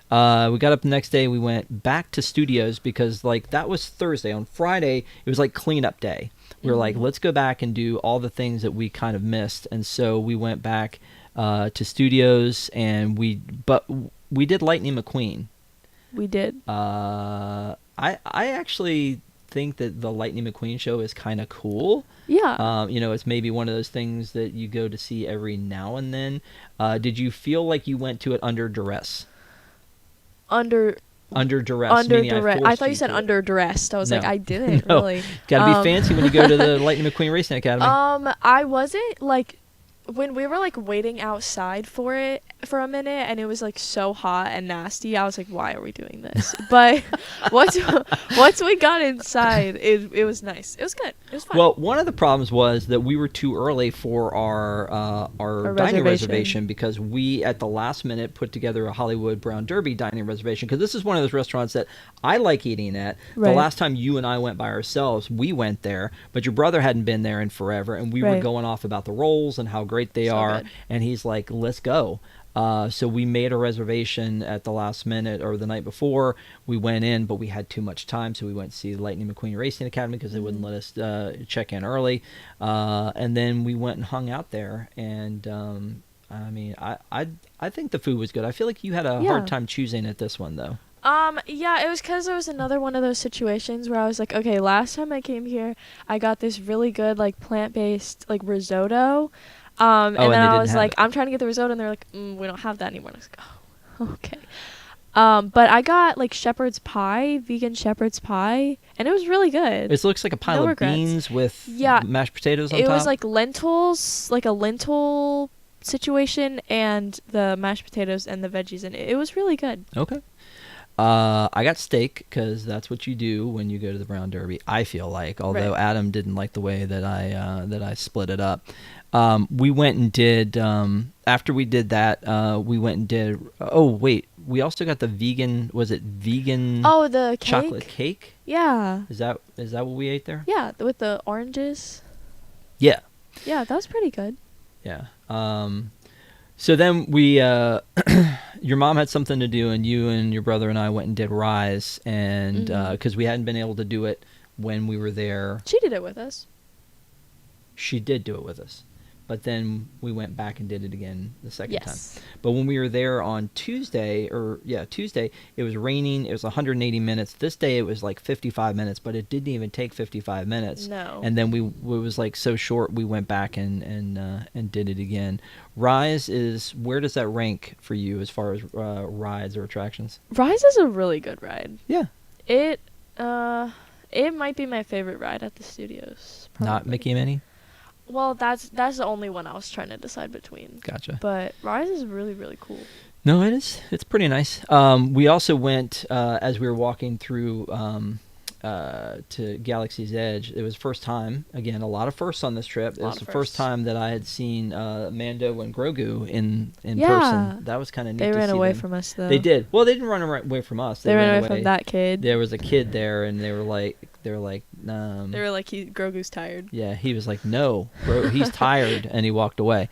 We got up the next day. We went back to studios because like that was Thursday. On Friday, it was like cleanup day. We were like, let's go back and do all the things that we kind of missed, and so we went back to studios, and we did Lightning McQueen. We did. I actually think that the Lightning McQueen show is kind of cool. Yeah. It's maybe one of those things that you go to see every now and then. Did you feel like you went to it under duress? Under duress. Under duress. I thought you said under duress. I was like, I didn't really. Gotta be fancy when you go to the Lightning McQueen Racing Academy. I wasn't like. When we were like waiting outside for it for a minute and it was like so hot and nasty, I was like, why are we doing this? But once we got inside, it was nice. It was good. It was fun. Well, one of the problems was that we were too early for our dining reservation because we at the last minute put together a Hollywood Brown Derby dining reservation, because this is one of those restaurants that I like eating at. Right. The last time you and I went by ourselves, we went there, but your brother hadn't been there in forever, and we were going off about the rolls and how great they are, and he's like, let's go. So we made a reservation at the last minute or the night before. We went in, but we had too much time, so we went to see the Lightning McQueen Racing Academy because they wouldn't let us check in early. And then we went and hung out there, and I think the food was good. I feel like you had a hard time choosing at this one, though. Yeah, it was because it was another one of those situations where I was like, okay, last time I came here, I got this really good, like, plant-based, like, risotto. And then I was like, I'm trying to get the risotto, and they're like, we don't have that anymore. And I was like, oh, okay. But I got, like, shepherd's pie, vegan shepherd's pie, and it was really good. It looks like a pile of beans with mashed potatoes on top. It was, like, lentils, like a lentil situation, and the mashed potatoes and the veggies, and it was really good. Okay. I got steak because that's what you do when you go to the Brown Derby. I feel like, although Right. Adam didn't like the way that I split it up. We went and did after we did that. We went and did. Oh wait, we also got the vegan. Was it vegan Oh, the chocolate cake? cake? Yeah. Is that what we ate there? Yeah, with the oranges. Yeah. Yeah, that was pretty good. Yeah. So then we, your mom had something to do, and you and your brother and I went and did Rise, and because we hadn't been able to do it when we were there. She did it with us. She did do it with us, but then we went back and did it again the second time. Yes. But when we were there on Tuesday, it was raining. It was 180 minutes. This day it was like 55 minutes, but it didn't even take 55 minutes. No. And then it was like so short. We went back and did it again. Rise is, where does that rank for you as far as rides or attractions? Rise is a really good ride. Yeah. It might be my favorite ride at the studios. Not probably. Mickey and Minnie. Well, that's the only one I was trying to decide between. Gotcha. But Rise is really, really cool. No, it is. It's pretty nice. We also went as we were walking through to Galaxy's Edge. It was first time. Again, a lot of firsts on this trip. It was the first time that I had seen Mando and Grogu in person. That was kind of neat. They to ran see away them. from us though. They did. Well, they didn't run away from us. They ran away from that kid. There was a kid there, and they were like. They were like, Grogu's tired. Yeah, he was like, no, bro, he's tired, and he walked away.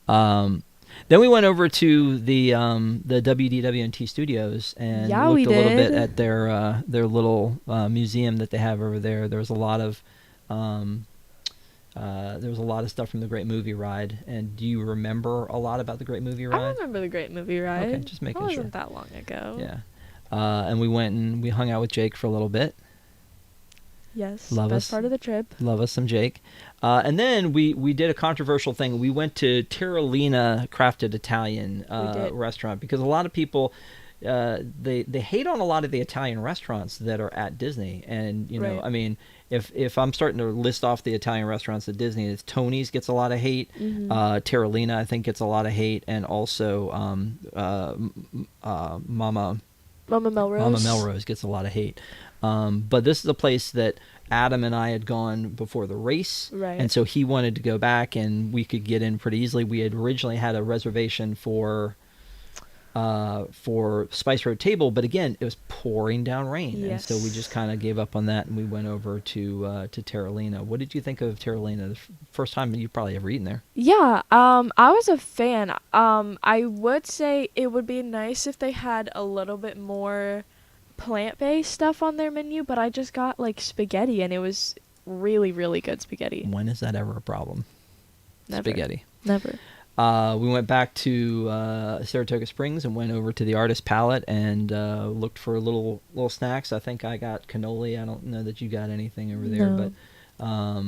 Then we went over to the WDW&T studios and looked a little bit at their little museum that they have over there. There was a lot of stuff from the Great Movie Ride. And do you remember a lot about the Great Movie Ride? I remember the Great Movie Ride. Okay, just making sure. It wasn't that long ago. Yeah. And we went and we hung out with Jake for a little bit. Yes, best part of the trip. Love us some Jake. And then we did a controversial thing. We went to Tirolina Crafted Italian restaurant because a lot of people they hate on a lot of the Italian restaurants that are at Disney. And I mean, if I'm starting to list off the Italian restaurants at Disney, it's Tony's gets a lot of hate. Tirolina I think gets a lot of hate, and also Mama Melrose gets a lot of hate. But this is a place that Adam and I had gone before the race, and so he wanted to go back, and we could get in pretty easily. We had originally had a reservation for Spice Road Table, but again, it was pouring down rain, and so we just kind of gave up on that, and we went over to Tirolina. What did you think of Tirolina? The first time you probably ever eaten there? Yeah, I was a fan. I would say it would be nice if they had a little bit more plant-based stuff on their menu, but I just got like spaghetti, and it was really, really good spaghetti. When is that ever a problem? Never. Spaghetti. Never. We went back to Saratoga Springs and went over to the Artist Palette and looked for little snacks. I think I got cannoli. I don't know that you got anything over there, but I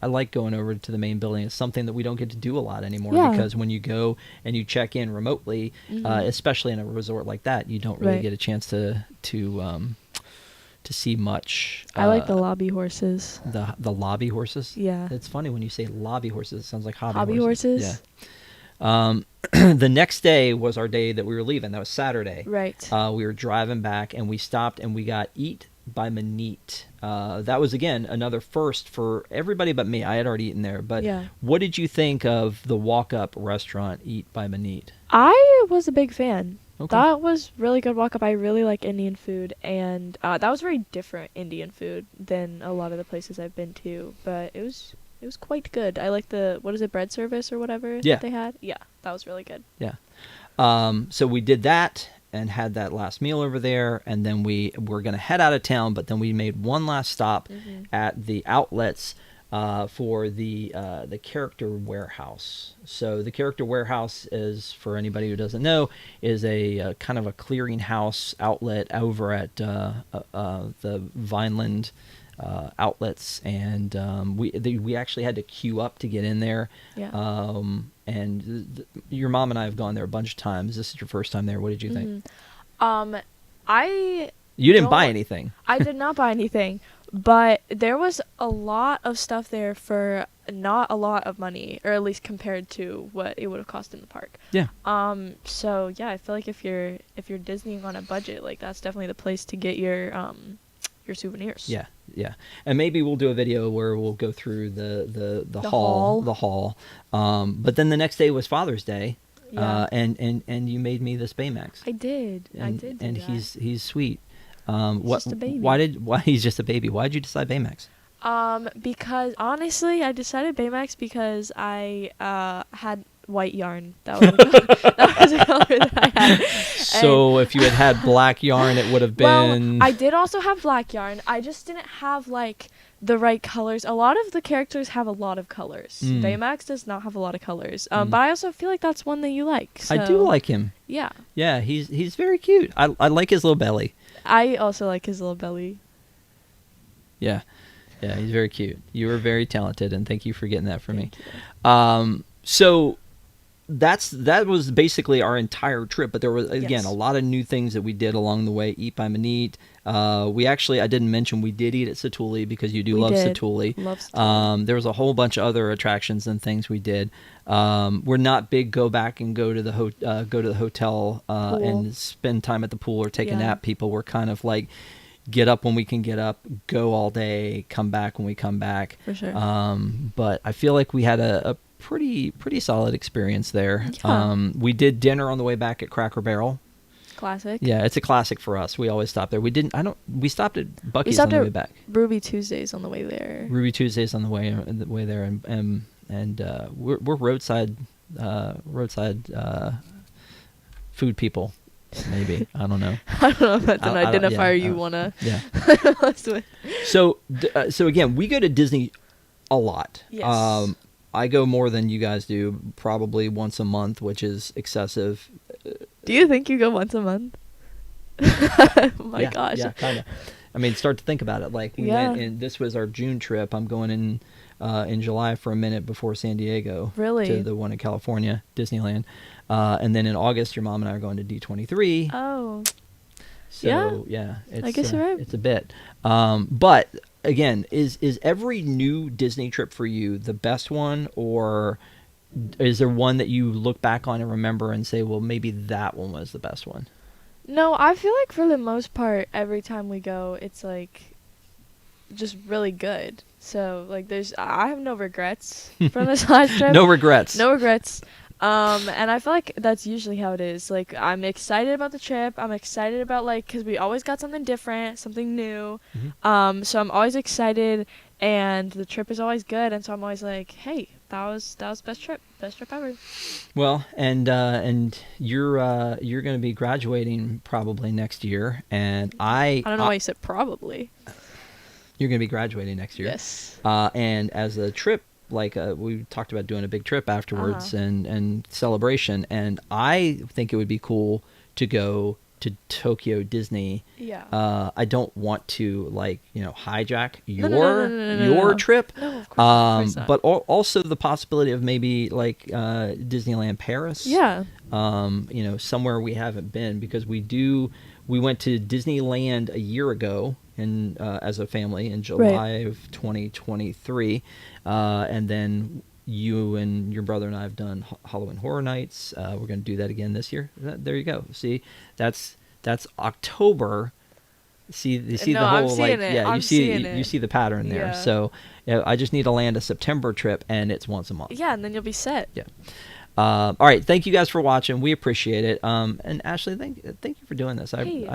like going over to the main building. It's something that we don't get to do a lot anymore because when you go and you check in remotely, especially in a resort like that, you don't really get a chance to see much. I like the lobby horses. The lobby horses? Yeah. It's funny when you say lobby horses, it sounds like hobby horses. Hobby horses? Yeah. The next day was our day that we were leaving. That was Saturday. Right. We were driving back, and we stopped, and we got Eat by Manit. That was, again, another first for everybody but me. I had already eaten there. But what did you think of the walk-up restaurant, Eat by Manit? I was a big fan. Okay. That was really good walk-up. I really like Indian food, and that was very different Indian food than a lot of the places I've been to, but it was quite good. I like the, bread service or whatever that they had? Yeah, that was really good. Yeah. So we did that and had that last meal over there, and then we were going to head out of town, but then we made one last stop at the outlets for the Character Warehouse. So the Character Warehouse is, for anybody who doesn't know, is a kind of a clearinghouse outlet over at the Vineland outlets, and we actually had to queue up to get in there. Yeah. And your mom and I have gone there a bunch of times. This is your first time there. What did you think? You didn't buy anything. I I did not buy anything, But there was a lot of stuff there for not a lot of money, or at least compared to what it would have cost in the park. Yeah. So yeah, I feel like if you're Disneying on a budget, like that's definitely the place to get your souvenirs. Yeah, yeah, and maybe we'll do a video where we'll go through the hall. hall. But then the next day was Father's Day, Yeah. and you made me this Baymax. I did. And, I did. Do and that. he's sweet. just a baby. Why he's just a baby? Why did you decide Baymax? Because honestly, I decided Baymax because I had white yarn. That was that was a color that I had. So if you had black yarn, it would have been. Well, I did also have black yarn. I just didn't have like the right colors. A lot of the characters have a lot of colors. Baymax does not have a lot of colors. But I also feel like that's one that you like. So. I do like him. Yeah. Yeah, he's very cute. I like his little belly. I also like his little belly. Yeah. Yeah, he's very cute. You were very talented, and thank you for getting that for me. You. So that was basically our entire trip, but there was again a lot of new things that we did along the way. Eat by Manit. I didn't mention we did eat at Satuli because you do love Satuli. Love Satuli. There was a whole bunch of other attractions and things we did. We're not big go to the hotel and spend time at the pool or take a nap people. We're kind of like get up when we can get up, go all day, come back when we come back. For sure. But I feel like we had a pretty solid experience there. Yeah. We did dinner on the way back at Cracker Barrel. Classic. Yeah, it's a classic for us. We always stop there. We stopped at Buc-ee's on the way back. Ruby Tuesdays on the way there. Ruby Tuesdays on the way there, and we're roadside food people. Maybe I don't know. I don't know if that's an identifier you wanna. Yeah. With. So again, we go to Disney a lot. Yes. I go more than you guys do, probably once a month, which is excessive. Do you think you go once a month? Oh my gosh. Yeah, kind of. I mean, start to think about it. Like we went, and this was our June trip. I'm going in July for a minute before San Diego. Really? To the one in California, Disneyland. And then in August, your mom and I are going to D23. Oh. So, I guess you're right. It's a bit. But, again, is every new Disney trip for you the best one? Or is there one that you look back on and remember and say, well, maybe that one was the best one? No, I feel like for the most part, every time we go, it's like just really good. So, like, I have no regrets from this last trip. No regrets. No regrets. And I feel like that's usually how it is. Like, I'm excited about the trip. I'm excited about, like, because we always got something different, something new. Mm-hmm. So I'm always excited, and the trip is always good. And so I'm always like, hey, that was best trip ever. Well, and you're going to be graduating probably next year, and I don't know why you said probably. You're going to be graduating next year. Yes. And as a trip, like we talked about doing a big trip afterwards and celebration, and I think it would be cool to go to Tokyo Disney. Yeah. I don't want to hijack your trip. No, of course not. But also the possibility of maybe Disneyland Paris. Yeah. Somewhere we haven't been, because we went to Disneyland a year ago as a family in July of 2023, and then you and your brother and I have done Halloween Horror Nights. We're going to do that again this year. There you go. See, that's October. You see the whole you see the pattern there. Yeah. So I just need to land a September trip, and it's once a month. Yeah, and then you'll be set. Yeah. All right, thank you guys for watching. We appreciate it. And Ashley, thank you for doing this. Thank you for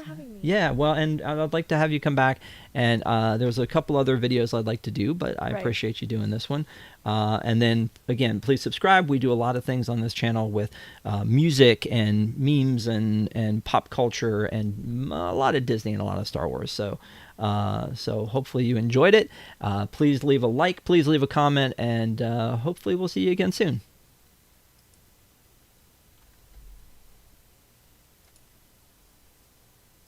having me. Yeah, well, and I'd like to have you come back. And there's a couple other videos I'd like to do, but I appreciate you doing this one. And then again, please subscribe. We do a lot of things on this channel with music and memes and pop culture and a lot of Disney and a lot of Star Wars. So hopefully you enjoyed it. Please leave a like, please leave a comment, and hopefully we'll see you again soon.